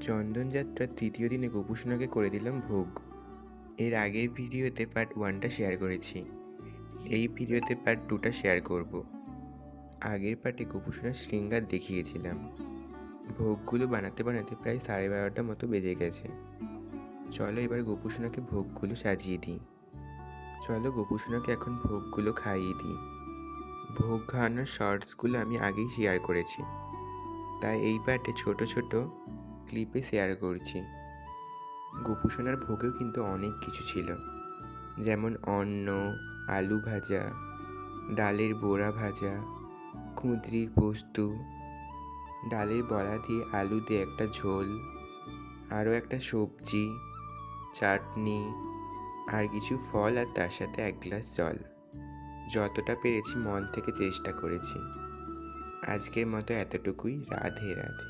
চন্দনযাত্রার তৃতীয় দিনে গোপুসোনাকে করে দিলাম ভোগ। এর আগের ভিডিওতে পার্ট 1টা শেয়ার করেছি। এই ভিডিওতে পার্ট 2টা শেয়ার করব। আগের পার্টে গোপুসোনার শৃঙ্গার দেখিয়েছিলাম। ভোগগুলো বানাতে বানাতে প্রায় 12:30টা মতো বেজে গেছে। চলো এবার গোপুসোনাকে ভোগগুলো সাজিয়ে দিই। চলো গোপুসোনাকে এখন ভোগগুলো খাইয়ে দিই। ভোগ খাওয়ানোর শর্টসগুলো আমি আগেই শেয়ার করেছি, তাই এই পার্টে ছোট ছোট ক্লিপে শেয়ার করছি। গোপুসোনার ভোগেও কিন্তু অনেক কিছু ছিল, যেমন অন্ন, আলু ভাজা, ডালের বড়া ভাজা, কুঁদরির পোস্ত, ডালের বড়া দিয়ে আলু দিয়ে একটা ঝোল, আরও একটা সবজি, চাটনি, আর কিছু ফল, আর তার সাথে 1 গ্লাস জল। যতটা পেরেছি মন থেকে চেষ্টা করেছি। আজকের মতো এতটুকুই। রাধে রাধে।